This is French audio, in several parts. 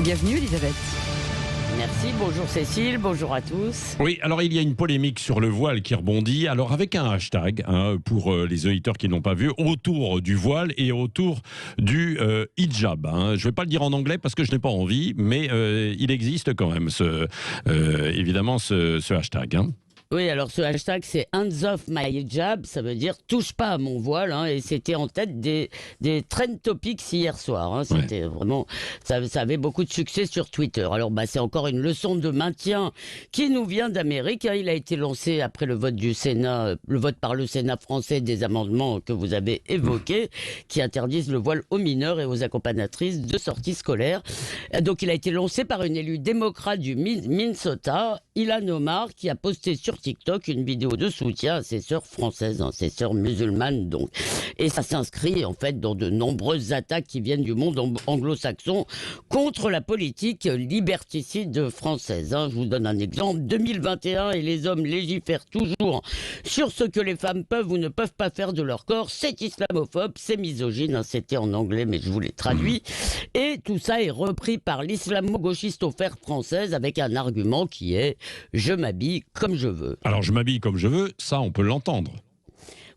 Bienvenue Elisabeth. Merci, bonjour Cécile, bonjour à tous. Oui, alors il y a une polémique sur le voile qui rebondit, alors avec un hashtag pour les auditeurs qui n'ont pas vu, autour du voile et autour du hijab. Je ne vais pas le dire en anglais parce que je n'ai pas envie, mais il existe quand même évidemment ce hashtag. Oui, alors ce hashtag c'est Hands off my hijab, ça veut dire touche pas à mon voile, et c'était en tête des trend topics hier soir. C'était vraiment, ça avait beaucoup de succès sur Twitter. Alors c'est encore une leçon de maintien qui nous vient d'Amérique. Il a été lancé après le vote du Sénat, le vote par le Sénat français des amendements que vous avez évoqués, qui interdisent le voile aux mineurs et aux accompagnatrices de sorties scolaires. Donc il a été lancé par une élue démocrate du Minnesota, Ilhan Omar, qui a posté sur TikTok une vidéo de soutien à ses sœurs françaises, ses sœurs musulmanes donc. Et ça s'inscrit en fait dans de nombreuses attaques qui viennent du monde anglo-saxon contre la politique liberticide française. Je vous donne un exemple. 2021 et les hommes légifèrent toujours sur ce que les femmes peuvent ou ne peuvent pas faire de leur corps. C'est islamophobe, c'est misogyne. C'était en anglais mais je vous l'ai traduit. Et tout ça est repris par l'islamo-gauchiste offert française avec un argument qui est « je m'habille comme je veux ». Alors je m'habille comme je veux, ça on peut l'entendre.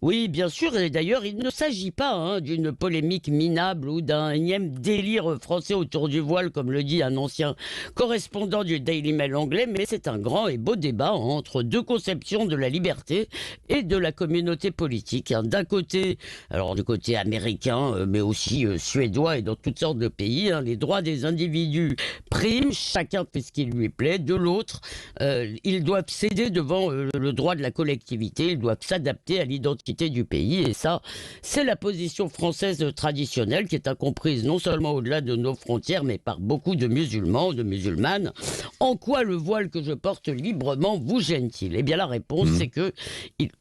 Oui, bien sûr, et d'ailleurs, il ne s'agit pas d'une polémique minable ou d'un énième délire français autour du voile, comme le dit un ancien correspondant du Daily Mail anglais, mais c'est un grand et beau débat entre deux conceptions de la liberté et de la communauté politique. D'un côté, alors du côté américain, mais aussi suédois et dans toutes sortes de pays, les droits des individus priment, chacun fait ce qui lui plaît. De l'autre, ils doivent céder devant le droit de la collectivité, ils doivent s'adapter à l'identité du pays, et ça, c'est la position française traditionnelle qui est incomprise non seulement au-delà de nos frontières, mais par beaucoup de musulmans, de musulmanes. En quoi le voile que je porte librement vous gêne-t-il ? Eh bien, la réponse, c'est que,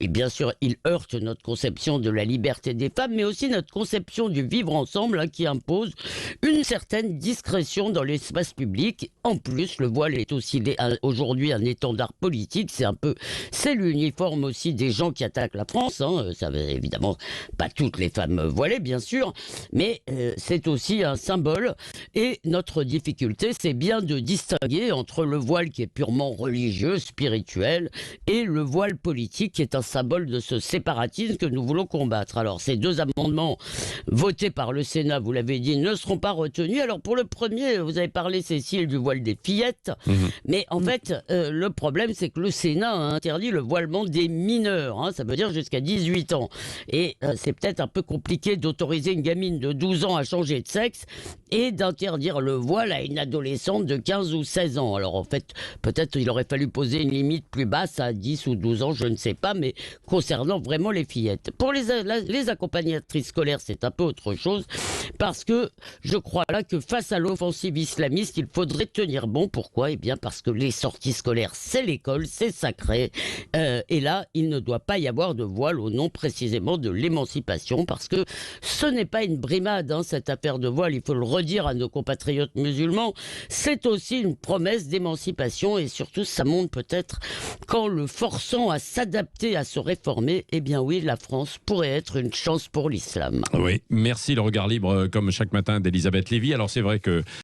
bien sûr, il heurte notre conception de la liberté des femmes, mais aussi notre conception du vivre ensemble, qui impose une certaine discrétion dans l'espace public. En plus, le voile est aussi aujourd'hui un étendard politique. C'est l'uniforme aussi des gens qui attaquent la France. Ça veut évidemment pas toutes les femmes voilées, bien sûr, mais c'est aussi un symbole. Et notre difficulté, c'est bien de distinguer entre le voile qui est purement religieux, spirituel, et le voile politique qui est un symbole de ce séparatisme que nous voulons combattre. Alors, ces deux amendements votés par le Sénat, vous l'avez dit, ne seront pas retenus. Alors, pour le premier, vous avez parlé, Cécile, du voile des fillettes, mais en fait, le problème, c'est que le Sénat a interdit le voilement des mineurs. Ça veut dire jusqu'à 18 ans. Et c'est peut-être un peu compliqué d'autoriser une gamine de 12 ans à changer de sexe et d'interdire le voile à une adolescente de 15 ou 16 ans. Alors en fait, peut-être il aurait fallu poser une limite plus basse à 10 ou 12 ans, je ne sais pas, mais concernant vraiment les fillettes. Pour les accompagnatrices scolaires, c'est un peu autre chose, parce que je crois là que face à l'offensive islamiste, il faudrait tenir bon. Pourquoi ? Eh bien parce que les sorties scolaires, c'est l'école, c'est sacré. Et là, il ne doit pas y avoir de voile au nom précisément de l'émancipation, parce que ce n'est pas une brimade, cette affaire de voile, il faut le redire à nos compatriotes musulmans, c'est aussi une promesse d'émancipation, et surtout ça montre peut-être qu'en le forçant à s'adapter, à se réformer, eh bien oui, la France pourrait être une chance pour l'islam. Oui, merci, le regard libre comme chaque matin d'Elisabeth Lévy. Alors c'est vrai que